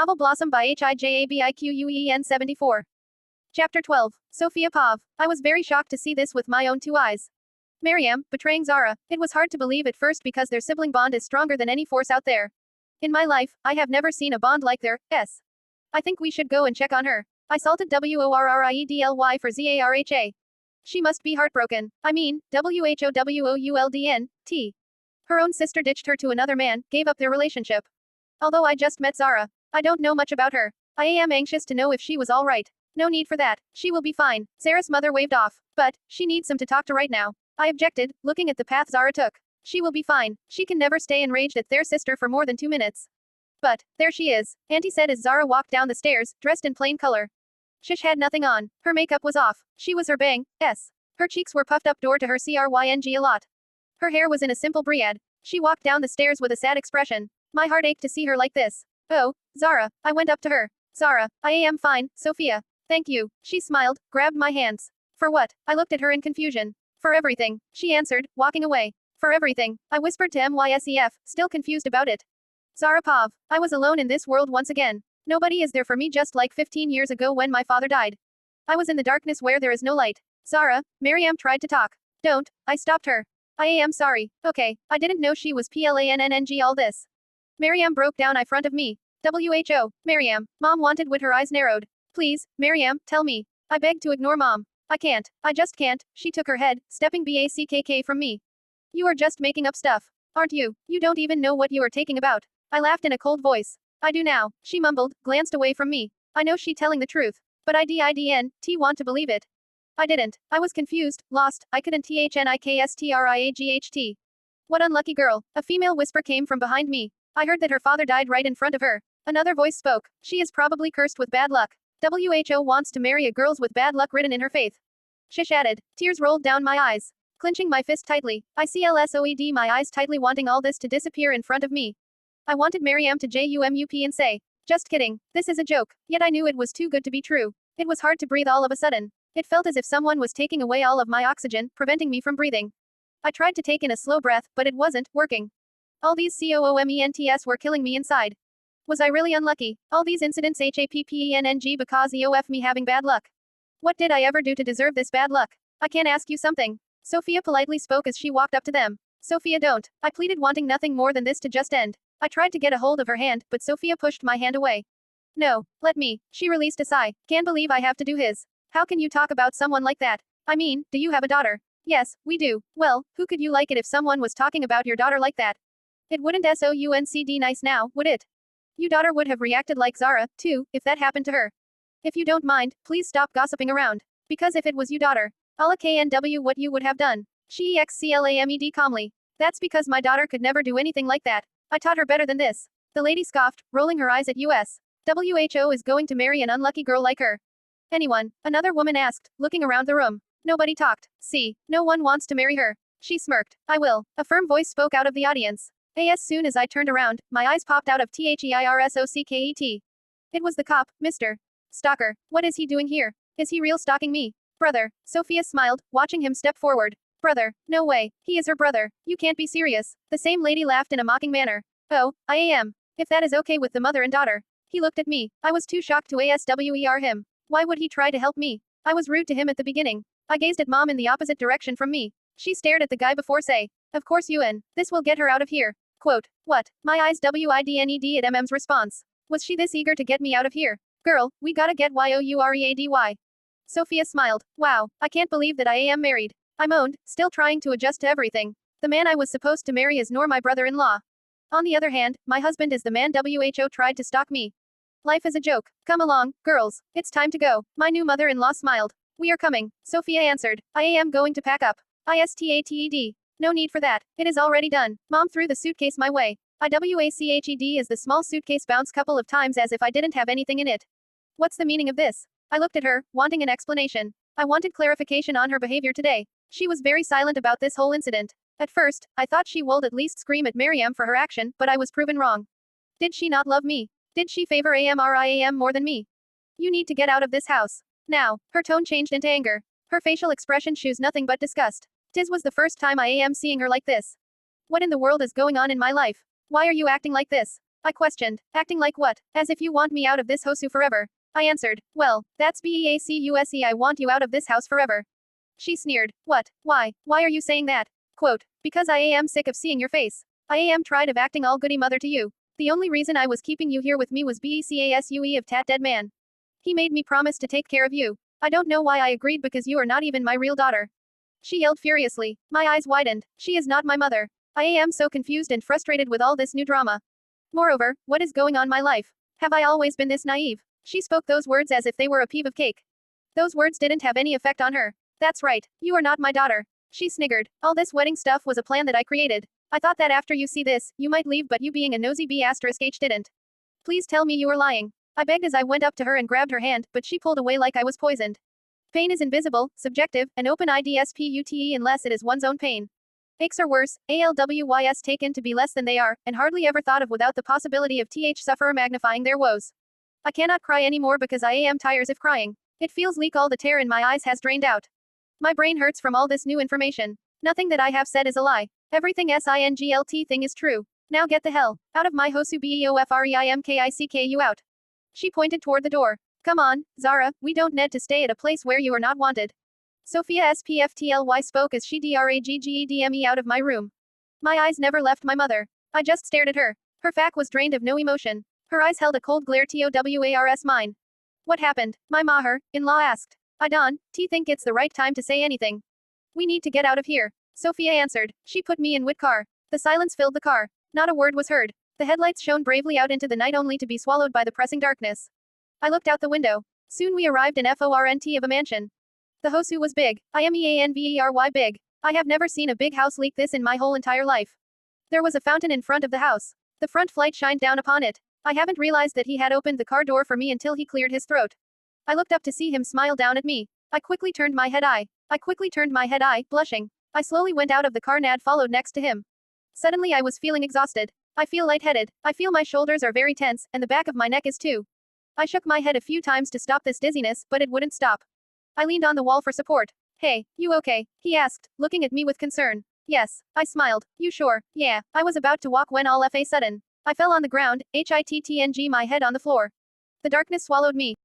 Novel Blossom by HIJABIQUEEN74. Chapter 12. Sophia Pav. I was very shocked to see this with my own two eyes. Maryam, betraying Zara. It was hard to believe at first because their sibling bond is stronger than any force out there. In my life, I have never seen a bond like theirs. I think we should go and check on her. I salted WORRIEDLY for ZARHA. She must be heartbroken. I mean, WHOWOULDN, Her own sister ditched her to another man, gave up their relationship. Although I just met Zara, I don't know much about her. I am anxious to know if she was all right. No need for that. She will be fine. Zara's mother waved off. But, she needs some to talk to right now. I objected, looking at the path Zara took. She will be fine. She can never stay enraged at their sister for more than 2 minutes. But, there she is, Auntie said as Zara walked down the stairs, dressed in plain color. Shish had nothing on. Her makeup was off. She was her bang. Her cheeks were puffed up door to her cryng a lot. Her hair was in a simple briade. She walked down the stairs with a sad expression. My heart ached to see her like this. Oh, Zara. I went up to her. Zara, I am fine, Sophia. Thank you. She smiled, grabbed my hands. For what? I looked at her in confusion. For everything, she answered, walking away. For everything, I whispered to MYSEF, still confused about it. Zara Pav. I was alone in this world once again. Nobody is there for me just like 15 years ago when my father died. I was in the darkness where there is no light. Zara, Maryam tried to talk. Don't, I stopped her. I am sorry. Okay, I didn't know she was PLANNNG all this. Maryam broke down in front of me. WHO, Maryam, Mom wanted with her eyes narrowed. Please, Maryam, tell me. I begged to ignore Mom. I can't. I just can't. She took her head, stepping backk from me. You are just making up stuff. Aren't you? You don't even know what you are talking about. I laughed in a cold voice. I do now. She mumbled, glanced away from me. I know she telling the truth. But I didn't want to believe it. I didn't. I was confused, lost. I couldn't THNIKSTRIAGHT. What unlucky girl. A female whisper came from behind me. I heard that her father died right in front of her. Another voice spoke. She is probably cursed with bad luck. WHO wants to marry a girl with bad luck written in her faith. Shish added. Tears rolled down my eyes. Clenching my fist tightly, I CLSOED my eyes tightly wanting all this to disappear in front of me. I wanted Maryam to JUMUP and say, just kidding, this is a joke, yet I knew it was too good to be true. It was hard to breathe all of a sudden. It felt as if someone was taking away all of my oxygen, preventing me from breathing. I tried to take in a slow breath, but it wasn't working. All these COOMENTS were killing me inside. Was I really unlucky? All these incidents HAPPENNG because EOF me having bad luck. What did I ever do to deserve this bad luck? I can ask you something. Sophia politely spoke as she walked up to them. Sophia don't. I pleaded wanting nothing more than this to just end. I tried to get a hold of her hand, but Sophia pushed my hand away. No, let me. She released a sigh. Can't believe I have to do his. How can you talk about someone like that? I mean, do you have a daughter? Yes, we do. Well, who could you like it if someone was talking about your daughter like that? It wouldn't SOUNCD nice now, would it? Your daughter would have reacted like Zara, too, if that happened to her. If you don't mind, please stop gossiping around. Because if it was your daughter, Allah KNW what you would have done. She exclamed calmly. That's because my daughter could never do anything like that. I taught her better than this. The lady scoffed, rolling her eyes at US. WHO is going to marry an unlucky girl like her. Anyone? Another woman asked, looking around the room. Nobody talked. See, no one wants to marry her. She smirked. I will. A firm voice spoke out of the audience. As soon as I turned around, my eyes popped out of THEIRSOCKET. It was the cop, Mr. Stalker. What is he doing here? Is he real stalking me? Brother. Sophia smiled, watching him step forward. Brother. No way. He is her brother. You can't be serious. The same lady laughed in a mocking manner. Oh, I am. If that is okay with the mother and daughter. He looked at me. I was too shocked to ASWER him. Why would he try to help me? I was rude to him at the beginning. I gazed at Mom in the opposite direction from me. She stared at the guy before say. Of course UN. This will get her out of here. Quote. What? My eyes WIDNED at MM's response. Was she this eager to get me out of here? Girl, we gotta get YOUREADY. Sophia smiled. Wow, I can't believe that I am married. I moaned, still trying to adjust to everything. The man I was supposed to marry is nor my brother-in-law. On the other hand, my husband is the man WHO tried to stalk me. Life is a joke. Come along, girls. It's time to go. My new mother-in-law smiled. We are coming. Sophia answered. I am going to pack up. ISTATED. No need for that. It is already done. Mom threw the suitcase my way. IWACHED as the small suitcase bounced couple of times as if I didn't have anything in it. What's the meaning of this? I looked at her, wanting an explanation. I wanted clarification on her behavior today. She was very silent about this whole incident. At first, I thought she would at least scream at Maryam for her action, but I was proven wrong. Did she not love me? Did she favor AMRIAM more than me? You need to get out of this house. Now. Her tone changed into anger. Her facial expression shows nothing but disgust. This was the first time I am seeing her like this. What in the world is going on in my life? Why are you acting like this? I questioned. Acting like what? As if you want me out of this hosu forever. I answered. Well, that's BEACUSE. I want you out of this house forever. She sneered. What? Why? Why are you saying that? Quote. Because I am sick of seeing your face. I am tired of acting all goody mother to you. The only reason I was keeping you here with me was BECASUE of tat dead man. He made me promise to take care of you. I don't know why I agreed because you are not even my real daughter. She yelled furiously. My eyes widened. She is not my mother. I am so confused and frustrated with all this new drama. Moreover, what is going on in my life? Have I always been this naive? She spoke those words as if they were a piece of cake. Those words didn't have any effect on her. That's right. You are not my daughter. She sniggered. All this wedding stuff was a plan that I created. I thought that after you see this, you might leave, but you being a nosy B*H didn't. Please tell me you were lying. I begged as I went up to her and grabbed her hand, but she pulled away like I was poisoned. Pain is invisible, subjective, and open IDSPUTE unless it is one's own pain. Aches are worse, ALWYS taken to be less than they are, and hardly ever thought of without the possibility of TH sufferer magnifying their woes. I cannot cry anymore because I am tired of crying. It feels like all the tear in my eyes has drained out. My brain hurts from all this new information. Nothing that I have said is a lie. Everything SINGLT thing is true. Now get the hell out of my hosu BEOFREIMKICKU out. She pointed toward the door. Come on, Zara, we don't need to stay at a place where you are not wanted. Sophia SPFTLY spoke as she dragged out of my room. My eyes never left my mother. I just stared at her. Her face was drained of no emotion. Her eyes held a cold glare TOWARS mine. What happened? My maher-in-law asked. I don't think it's the right time to say anything. We need to get out of here. Sophia answered. She put me in with car. The silence filled the car. Not a word was heard. The headlights shone bravely out into the night only to be swallowed by the pressing darkness. I looked out the window. Soon we arrived in FORNT of a mansion. The hosu was big. IMEANVERY big. I have never seen a big house like this in my whole entire life. There was a fountain in front of the house. The front light shined down upon it. I haven't realized that he had opened the car door for me until he cleared his throat. I looked up to see him smile down at me. I quickly turned my head, blushing. I slowly went out of the car. Nad followed next to him. Suddenly I was feeling exhausted. I feel lightheaded. I feel my shoulders are very tense, and the back of my neck is too. I shook my head a few times to stop this dizziness, but it wouldn't stop. I leaned on the wall for support. Hey, you okay? He asked, looking at me with concern. Yes, I smiled. You sure? Yeah. I was about to walk when all of a sudden, I fell on the ground, HITTNG my head on the floor. The darkness swallowed me.